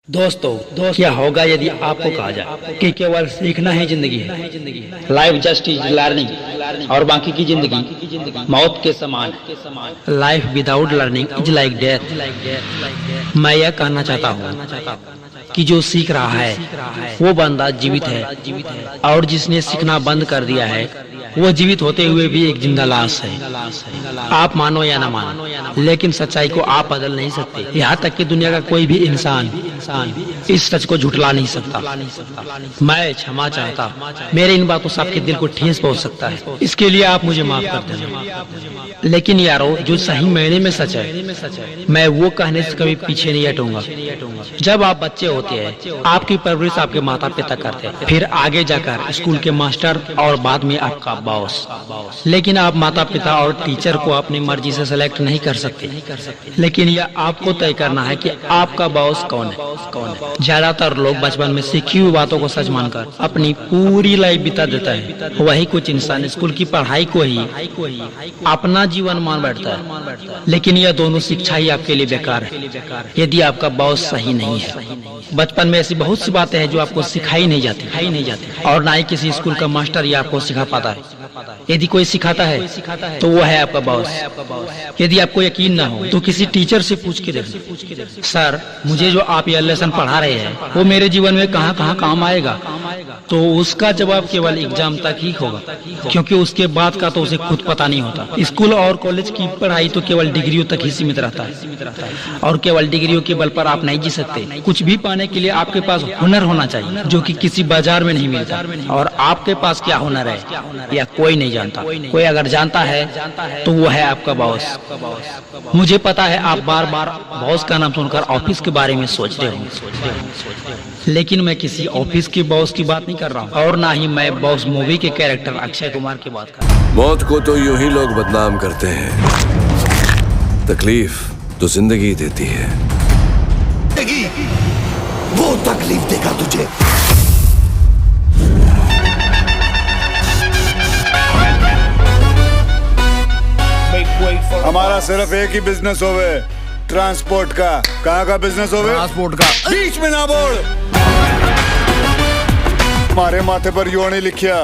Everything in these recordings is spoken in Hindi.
दोस्तों क्या होगा यदि आपको कहा जाए कि केवल सीखना ही जिंदगी है, लाइफ जस्ट इज लर्निंग और बाकी की जिंदगी मौत के समान है। Life without learning is like death. मैं यह कहना चाहता हूँ कि जो सीख रहा है वो बंदा जीवित है, और जिसने सीखना बंद कर दिया है वो जीवित होते हुए भी एक जिंदा लाश है। आप मानो या ना मानो, लेकिन सच्चाई को आप बदल नहीं सकते। यहाँ तक कि दुनिया का कोई भी इंसान इस सच को झुठला नहीं सकता। मैं क्षमा चाहता, मेरे इन बातों से आपके दिल को ठेस पहुंच सकता है, इसके लिए आप मुझे माफ कर देना। लेकिन यारो, जो सही मायने में सच है, मैं वो कहने से कभी पीछे नहीं हटूंगा। जब आप बच्चे होते हैं, आपकी परवरिश आपके माता पिता करते हैं, फिर आगे जाकर स्कूल के मास्टर और बाद में आपका बॉस। लेकिन आप माता पिता और टीचर को अपनी मर्जी से सेलेक्ट नहीं कर सकते, लेकिन यह आपको तय करना है कि आपका बॉस कौन है। ज्यादातर लोग बचपन में सीखी हुई बातों को सच मानकर अपनी पूरी लाइफ बिता देता है। वही कुछ इंसान स्कूल की पढ़ाई को ही अपना जीवन मान बैठता है, लेकिन यह दोनों शिक्षा ही आपके लिए बेकार है यदि आपका बॉस सही नहीं है। बचपन में ऐसी बहुत सी बातें हैं जो आपको सिखाई नहीं जाती, और ना ही किसी स्कूल का मास्टर ये आपको सिखा पाता है। यदि कोई सिखाता है तो वो है आपका बॉस। यदि आपको यकीन ना हो तो किसी टीचर से पूछ के देखिए, सर मुझे जो आप ये लेसन पढ़ा रहे हैं वो मेरे जीवन में कहाँ कहाँ काम आएगा। तो उसका जवाब केवल एग्जाम तक ही होगा, क्योंकि उसके बाद का तो उसे खुद पता नहीं होता। स्कूल और कॉलेज की पढ़ाई तो केवल डिग्रियों तक ही सीमित रहता है, और केवल डिग्रियों के बल पर आप नहीं जी सकते। कुछ भी पाने के लिए आपके पास हुनर होना चाहिए, जो कि किसी बाजार में नहीं मिलता। और आपके पास क्या हुनर है या कोई नहीं जानता। कोई अगर जानता है तो वो है आपका बॉस। मुझे पता है आप बार बार बॉस का नाम सुनकर ऑफिस के बारे में सोच रहे हो, लेकिन मैं किसी ऑफिस के बॉस की बात नहीं कर रहा हूँ, और ना ही मैं बॉस मूवी के कैरेक्टर अक्षय कुमार की बात कर रहा हूँ। मौत को तो यूं ही लोग बदनाम करते हैं, तकलीफ तो जिंदगी देती है। वो तकलीफ देगा तुझे। हमारा सिर्फ एक ही बिजनेस होवे, ट्रांसपोर्ट का। कहाँ का बिजनेस होवे? ट्रांसपोर्ट का। बीच में ना बोल। हमारे माथे पर यूं नहीं लिखिया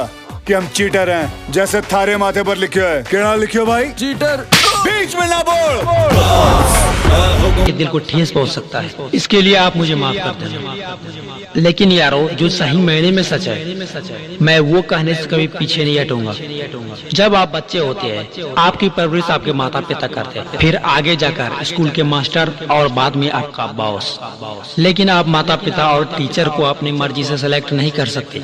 कि हम चीटर हैं, जैसे थारे माथे पर लिखियो है। केड़ा लिखियो भाई? चीटर। बीच में ना बोल। ये दिल को ठेस पहुंच सकता है, इसके लिए आप मुझे माफ कर देना। लेकिन यारो, जो सही मायने में सच है, मैं वो कहने से कभी पीछे नहीं हटूंगा। जब आप बच्चे होते हैं, आपकी परवरिश आपके माता पिता करते हैं, फिर आगे जाकर स्कूल के मास्टर और बाद में आपका बॉस। लेकिन आप माता पिता और टीचर को अपनी मर्जी से सेलेक्ट नहीं कर सकते,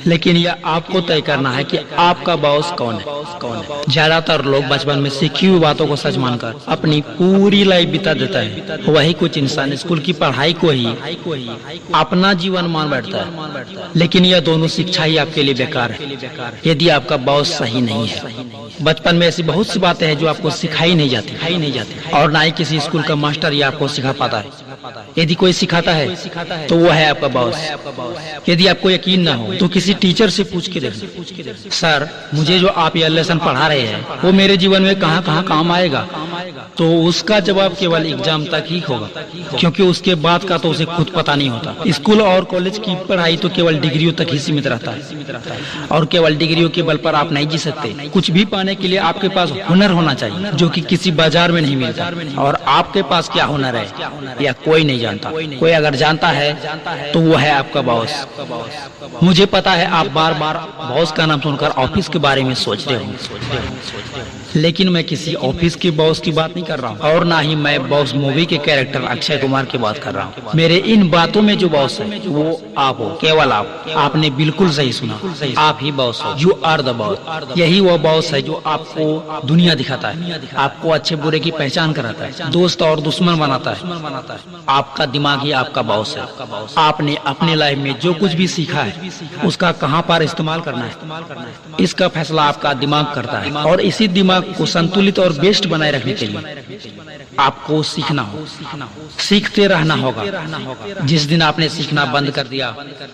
लेकिन यह आपको तय करना है कि आपका बॉस कौन है। ज्यादातर लोग बचपन में सीखी हुई बातों को सच मानकर अपनी पूरी लाइफ बिता देता है। वही कुछ इंसान स्कूल की पढ़ाई को ही अपना जीवन मान बैठता है, लेकिन यह दोनों शिक्षा ही आपके लिए बेकार है यदि आपका बॉस सही नहीं है। बचपन में ऐसी बहुत सी बातें हैं जो आपको सिखाई नहीं जाती, और ना ही किसी स्कूल का मास्टर ये आपको सिखा पाता है। यदि कोई सिखाता है तो वो है आपका बॉस। यदि आपको यकीन ना हो तो किसी टीचर से पूछ के देखिए, सर मुझे जो आप ये लेसन पढ़ा रहे हैं वो मेरे जीवन में कहाँ कहाँ काम आएगा। तो उसका जवाब केवल एग्जाम तक ही होगा, क्योंकि उसके बाद का तो उसे खुद पता नहीं होता। स्कूल और कॉलेज की पढ़ाई तो केवल डिग्रियों तक ही सीमित रहता है, और केवल डिग्रियों के बल पर आप नहीं जी सकते। कुछ भी पाने के लिए आपके पास हुनर होना चाहिए, जो कि किसी बाजार में नहीं मिलता। और आपके पास क्या हुनर है या कोई नहीं जानता। कोई अगर जानता है तो वो है आपका बॉस। मुझे पता है आप बार बार बॉस का नाम सुनकर ऑफिस के बारे में सोच रहे हो, लेकिन मैं किसी ऑफिस के बॉस की बात नहीं कर रहा हूँ, और ना ही मैं बॉस मूवी के कैरेक्टर अक्षय कुमार की बात कर रहा हूँ। मेरे इन बातों में जो बॉस है वो आप हो, केवल आप। आपने बिल्कुल सही सुना, आप ही बॉस हो। You are the boss. यही वो बॉस है जो आपको दुनिया दिखाता है, आपको अच्छे बुरे की पहचान कराता है, दोस्त और दुश्मन बनाता है। आपका दिमाग ही आपका बॉस है। आपने अपनी लाइफ में जो कुछ भी सीखा है उसका कहाँ पर इस्तेमाल करना है, इसका फैसला आपका दिमाग करता है। और इसी दिमाग को संतुलित और बेस्ट बनाए रखने के लिए आपको सीखना हो, सीखते रहना होगा। जिस दिन आपने सीखना बंद कर दिया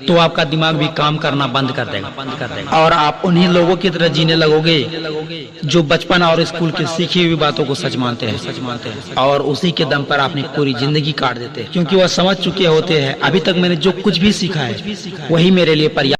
तो आपका दिमाग भी काम करना बंद कर देगा, और आप उन्हीं लोगों की तरह जीने लगोगे जो बचपन और स्कूल की सीखी हुई बातों को सच मानते हैं, और उसी के दम पर अपनी पूरी जिंदगी काट देते, क्योंकि वह समझ चुके होते हैं अभी तक मैंने जो कुछ भी सीखा है वही मेरे लिए पर्याप्त